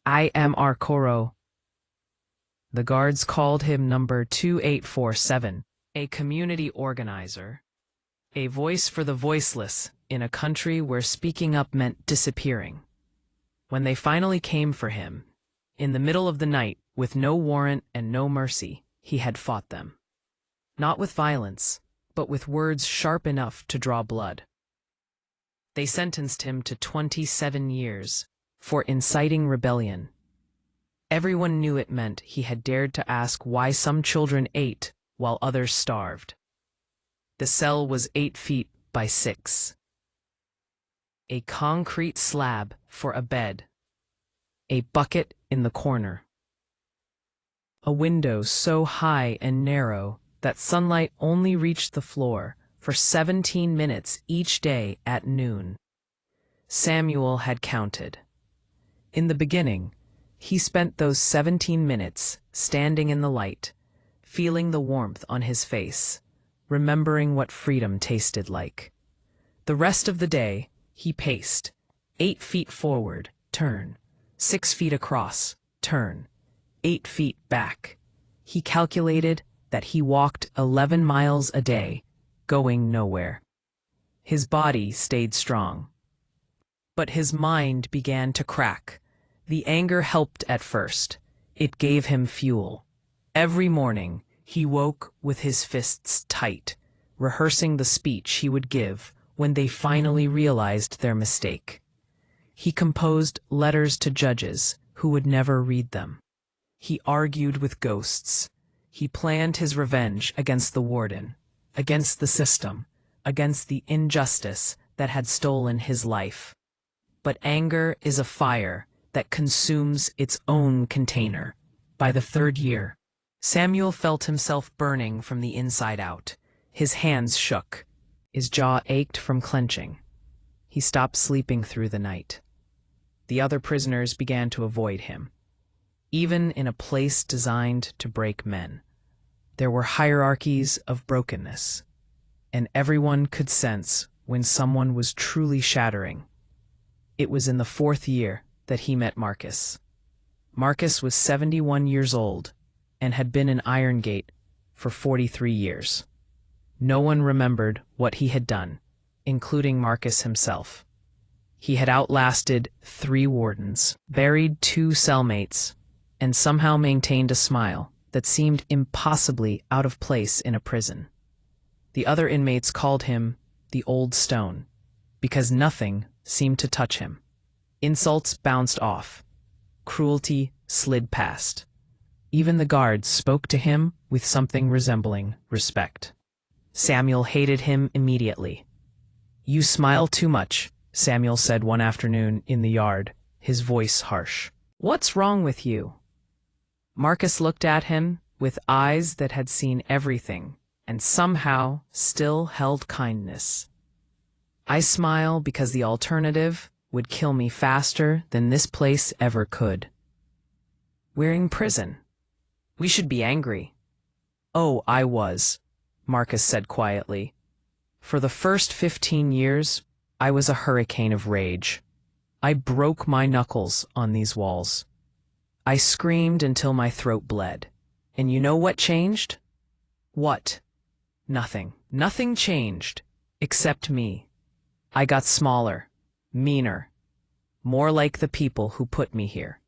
I am Arcoro. The guards called him number 2847, a community organizer, a voice for the voiceless in a country where speaking up meant disappearing. When they finally came for him, in the middle of the night, with no warrant and no mercy, he had fought them. Not with violence, but with words sharp enough to draw blood. They sentenced him to 27 years for inciting rebellion. Everyone knew it meant he had dared to ask why some children ate while others starved. The cell was 8 feet by 6. A concrete slab for a bed. A bucket in the corner. A window so high and narrow that sunlight only reached the floor for 17 minutes each day at noon. Samuel had counted. In the beginning, he spent those 17 minutes standing in the light, feeling the warmth on his face, remembering what freedom tasted like. The rest of the day, he paced, 8 feet forward, turn, 6 feet across, turn, 8 feet back. He calculated that he walked 11 miles a day, going nowhere. His body stayed strong. But his mind began to crack. The anger helped at first. It gave him fuel. Every morning, he woke with his fists tight, rehearsing the speech he would give when they finally realized their mistake. He composed letters to judges who would never read them. He argued with ghosts. He planned his revenge against the warden, against the system, against the injustice that had stolen his life. But anger is a fire that consumes its own container. By the 3rd year, Samuel felt himself burning from the inside out. His hands shook. His jaw ached from clenching. He stopped sleeping through the night. The other prisoners began to avoid him. Even in a place designed to break men, there were hierarchies of brokenness, and everyone could sense when someone was truly shattering. It was in the 4th year that he met Marcus. Marcus was 71 years old and had been in Iron Gate for 43 years. No one remembered what he had done, including Marcus himself. He had outlasted 3 wardens, buried 2 cellmates, and somehow maintained a smile that seemed impossibly out of place in a prison. The other inmates called him the Old Stone, because nothing seemed to touch him. Insults bounced off. Cruelty slid past. Even the guards spoke to him with something resembling respect. Samuel hated him immediately. "You smile too much," Samuel said one afternoon in the yard, his voice harsh. "What's wrong with you?" Marcus looked at him with eyes that had seen everything and somehow still held kindness. "I smile because the alternative would kill me faster than this place ever could. We're in prison. We should be angry." "Oh, I was," Marcus said quietly. "For the first 15 years, I was a hurricane of rage. I broke my knuckles on these walls. I screamed until my throat bled. And you know what changed?" "What?" "Nothing. Nothing changed, except me. I got smaller, meaner, more like the people who put me here."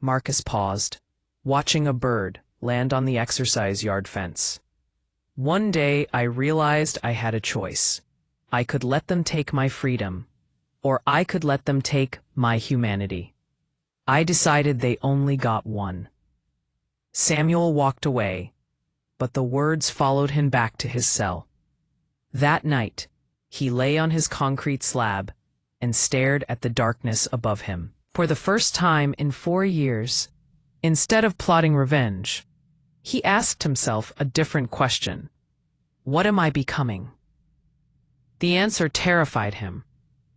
Marcus paused, watching a bird land on the exercise yard fence. "One day I realized I had a choice. I could let them take my freedom, or I could let them take my humanity. I decided they only got one." Samuel walked away, but the words followed him back to his cell. That night, he lay on his concrete slab and stared at the darkness above him. For the first time in 4 years, instead of plotting revenge, he asked himself a different question. What am I becoming? The answer terrified him.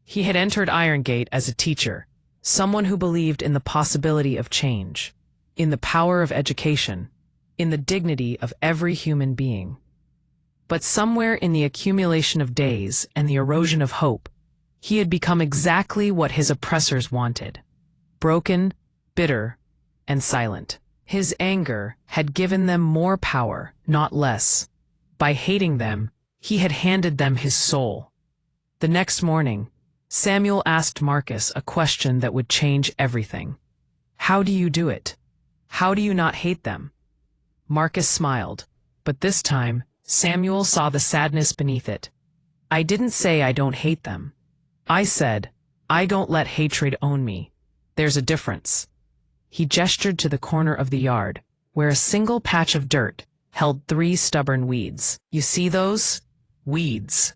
He had entered Iron Gate as a teacher, someone who believed in the possibility of change, in the power of education, in the dignity of every human being. But somewhere in the accumulation of days and the erosion of hope, he had become exactly what his oppressors wanted: broken, bitter, and silent. His anger had given them more power, not less. By hating them, he had handed them his soul. The next morning, Samuel asked Marcus a question that would change everything. "How do you do it? How do you not hate them?" Marcus smiled, but this time, Samuel saw the sadness beneath it. "I didn't say I don't hate them. I said, I don't let hatred own me. There's a difference." He gestured to the corner of the yard, where a single patch of dirt held 3 stubborn weeds. "You see those? Weeds.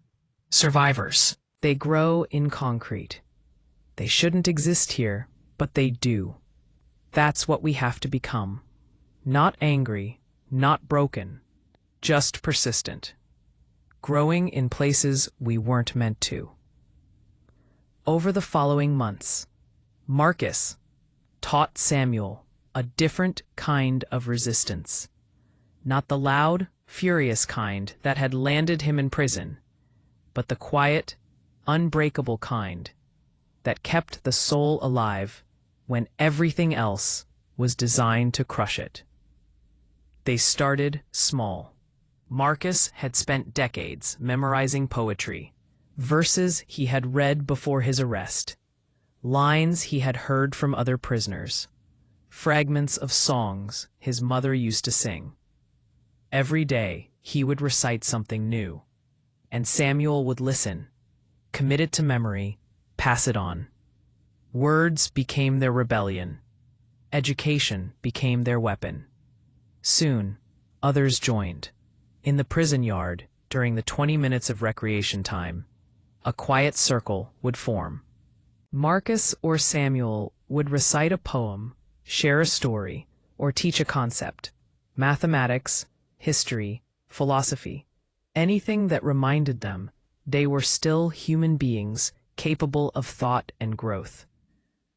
Survivors. They grow in concrete. They shouldn't exist here, but they do. That's what we have to become. Not angry, not broken, just persistent. Growing in places we weren't meant to." Over the following months, Marcus taught Samuel a different kind of resistance. Not the loud, furious kind that had landed him in prison, but the quiet, unbreakable kind that kept the soul alive when everything else was designed to crush it. They started small. Marcus had spent decades memorizing poetry, verses he had read before his arrest, lines he had heard from other prisoners, fragments of songs his mother used to sing. Every day he would recite something new, and Samuel would listen, commit it to memory, pass it on. Words became their rebellion. Education became their weapon. Soon, others joined. In the prison yard, during the 20 minutes of recreation time, a quiet circle would form. Marcus or Samuel would recite a poem, share a story, or teach a concept: mathematics, history, philosophy, anything that reminded them they were still human beings capable of thought and growth.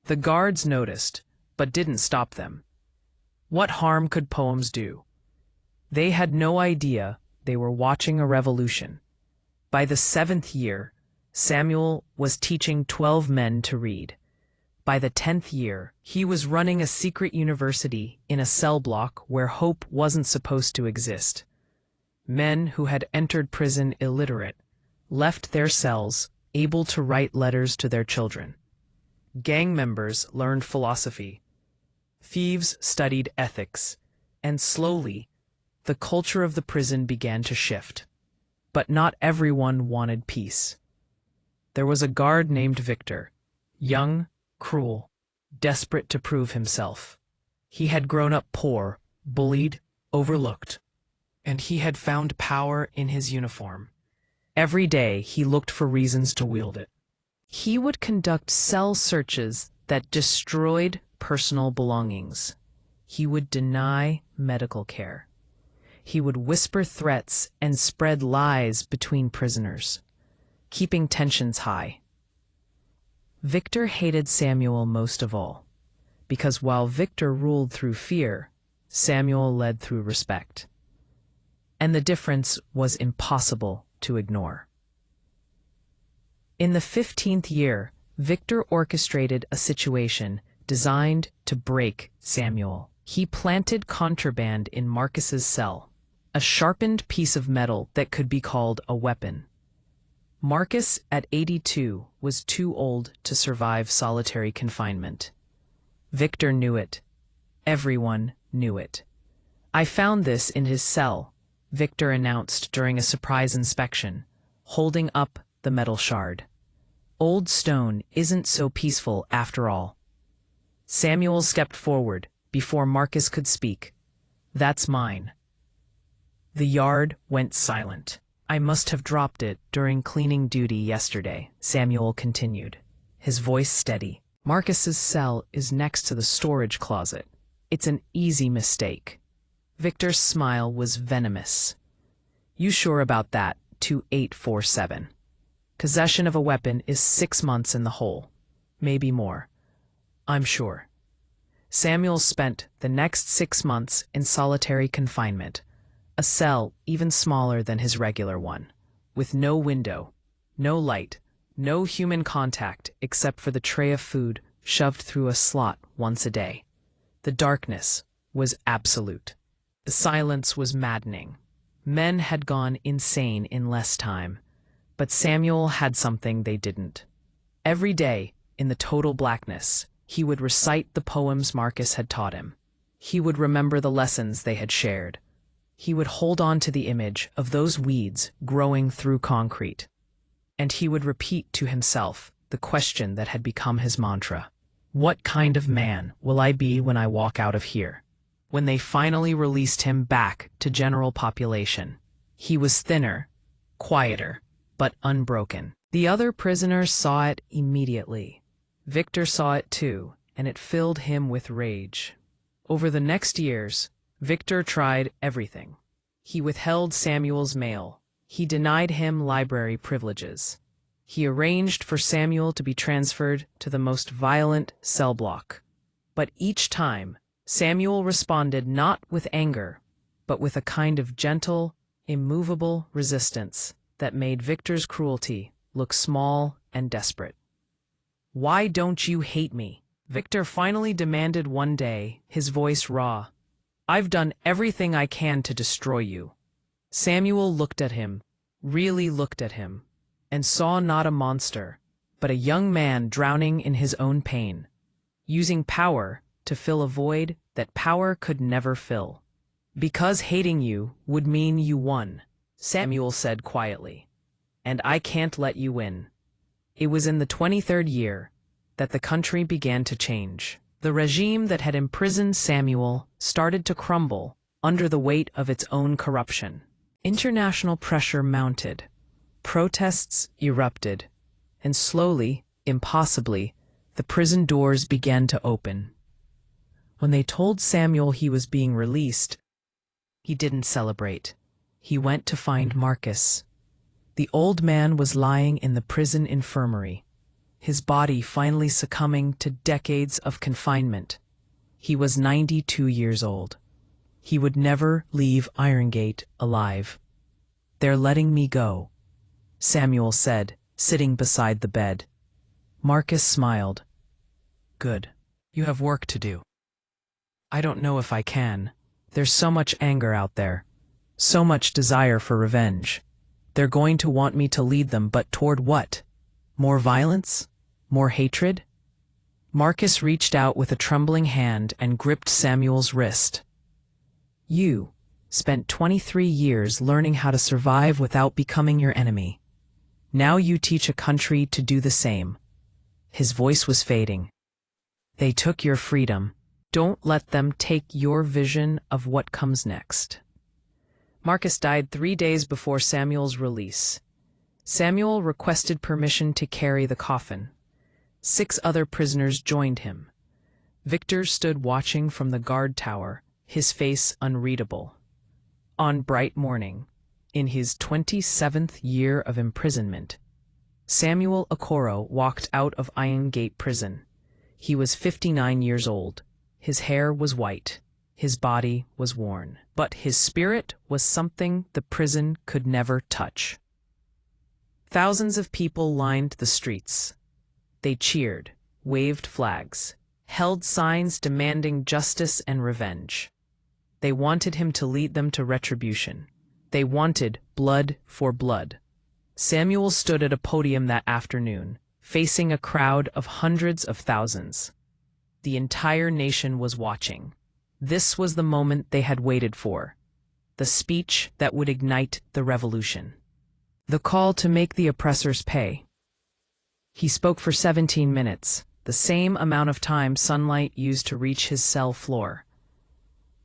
The guards noticed, but didn't stop them. What harm could poems do? They had no idea they were watching a revolution. By the 7th year, Samuel was teaching 12 men to read. By the 10th year, he was running a secret university in a cell block where hope wasn't supposed to exist. Men who had entered prison illiterate left their cells able to write letters to their children. Gang members learned philosophy. Thieves studied ethics. And slowly, the culture of the prison began to shift. But not everyone wanted peace. There was a guard named Victor, young, cruel, desperate to prove himself. He had grown up poor, bullied, overlooked, and he had found power in his uniform. Every day he looked for reasons to wield it. He would conduct cell searches that destroyed personal belongings. He would deny medical care. He would whisper threats and spread lies between prisoners, keeping tensions high. Victor hated Samuel most of all, because while Victor ruled through fear, Samuel led through respect. And the difference was impossible to ignore. In the 15th year, Victor orchestrated a situation designed to break Samuel. He planted contraband in Marcus's cell, a sharpened piece of metal that could be called a weapon. Marcus, at 82, was too old to survive solitary confinement. Victor knew it. Everyone knew it. "I found this in his cell," Victor announced during a surprise inspection, holding up the metal shard. "Old stone isn't so peaceful after all." Samuel stepped forward before Marcus could speak. "That's mine." The yard went silent. "I must have dropped it during cleaning duty yesterday," Samuel continued, his voice steady. "Marcus's cell is next to the storage closet. It's an easy mistake." Victor's smile was venomous. "You sure about that, 2847? Possession of a weapon is 6 months in the hole. Maybe more. I'm sure." Samuel spent the next 6 months in solitary confinement, a cell even smaller than his regular one, with no window, no light, no human contact except for the tray of food shoved through a slot once a day. The darkness was absolute. The silence was maddening. Men had gone insane in less time, but Samuel had something they didn't. Every day, in the total blackness, he would recite the poems Marcus had taught him. He would remember the lessons they had shared. He would hold on to the image of those weeds growing through concrete. And he would repeat to himself the question that had become his mantra. What kind of man will I be when I walk out of here? When they finally released him back to general population, he was thinner, quieter, but unbroken. The other prisoners saw it immediately. Victor saw it too, and it filled him with rage. Over the next years, Victor tried everything. He withheld Samuel's mail. He denied him library privileges. He arranged for Samuel to be transferred to the most violent cell block. But each time, Samuel responded not with anger, but with a kind of gentle, immovable resistance that made Victor's cruelty look small and desperate. "Why don't you hate me?" Victor finally demanded one day, his voice raw. "I've done everything I can to destroy you." Samuel looked at him, really looked at him, and saw not a monster, but a young man drowning in his own pain, using power to fill a void that power could never fill. "Because hating you would mean you won," Samuel said quietly, "and I can't let you win." It was in the 23rd year that the country began to change. The regime that had imprisoned Samuel started to crumble under the weight of its own corruption. International pressure mounted. Protests erupted, and slowly, impossibly, the prison doors began to open. When they told Samuel he was being released, he didn't celebrate. He went to find Marcus. The old man was lying in the prison infirmary, his body finally succumbing to decades of confinement. He was 92 years old. He would never leave Iron Gate alive. "They're letting me go," Samuel said, sitting beside the bed. Marcus smiled. "Good. You have work to do." "I don't know if I can. There's so much anger out there, so much desire for revenge. They're going to want me to lead them, but toward what? More violence? More hatred?" Marcus reached out with a trembling hand and gripped Samuel's wrist. "You spent 23 years learning how to survive without becoming your enemy. Now you teach a country to do the same." His voice was fading. "They took your freedom. Don't let them take your vision of what comes next." Marcus died 3 days before Samuel's release. Samuel requested permission to carry the coffin. 6 other prisoners joined him. Victor stood watching from the guard tower, his face unreadable. On bright morning, in his 27th year of imprisonment, Samuel Okoro walked out of Iron Gate Prison. He was 59 years old. His hair was white. His body was worn. But his spirit was something the prison could never touch. Thousands of people lined the streets. They cheered, waved flags, held signs demanding justice and revenge. They wanted him to lead them to retribution. They wanted blood for blood. Samuel stood at a podium that afternoon, facing a crowd of hundreds of thousands. The entire nation was watching. This was the moment they had waited for, the speech that would ignite the revolution. The call to make the oppressors pay. He spoke for 17 minutes, the same amount of time sunlight used to reach his cell floor.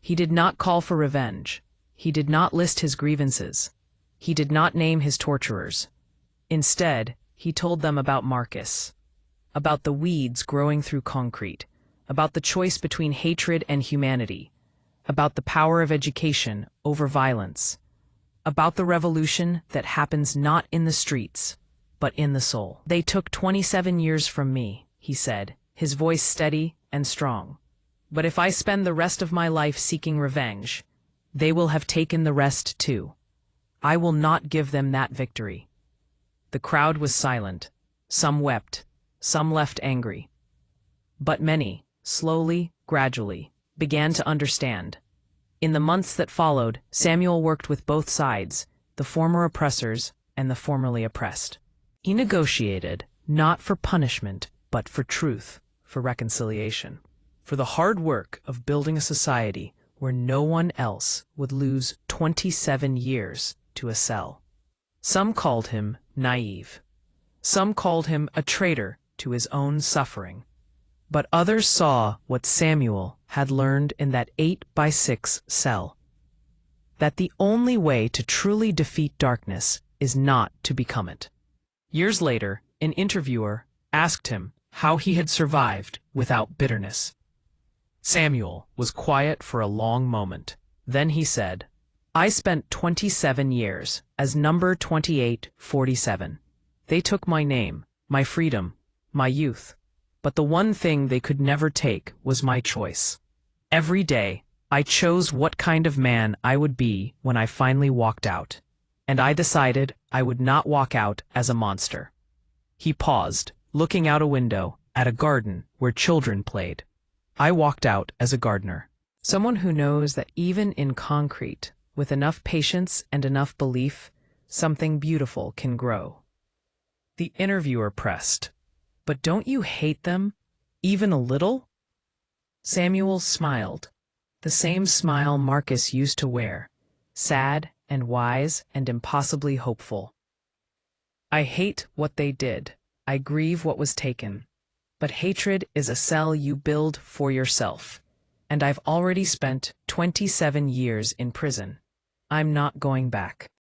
He did not call for revenge. He did not list his grievances. He did not name his torturers. Instead, he told them about Marcus, about the weeds growing through concrete, about the choice between hatred and humanity, about the power of education over violence, about the revolution that happens not in the streets, but in the soul. "They took 27 years from me," he said, his voice steady and strong. "But if I spend the rest of my life seeking revenge, they will have taken the rest too. I will not give them that victory." The crowd was silent. Some wept, some left angry. But many, slowly, gradually, began to understand. In the months that followed, Samuel worked with both sides, the former oppressors and the formerly oppressed. He negotiated, not for punishment, but for truth, for reconciliation, for the hard work of building a society where no one else would lose 27 years to a cell. Some called him naive. Some called him a traitor to his own suffering. But others saw what Samuel had learned in that 8-by-6 cell, that the only way to truly defeat darkness is not to become it. Years later, an interviewer asked him how he had survived without bitterness. Samuel was quiet for a long moment. Then he said, "I spent 27 years as number 2847. They took my name, my freedom, my youth. But the one thing they could never take was my choice. Every day, I chose what kind of man I would be when I finally walked out. And I decided I would not walk out as a monster." He paused, looking out a window at a garden where children played. "I walked out as a gardener." Someone who knows that even in concrete, with enough patience and enough belief, something beautiful can grow. The interviewer pressed, "But don't you hate them, even a little?" Samuel smiled, the same smile Marcus used to wear, sad and wise and impossibly hopeful. "I hate what they did. I grieve what was taken. But hatred is a cell you build for yourself. And I've already spent 27 years in prison. I'm not going back."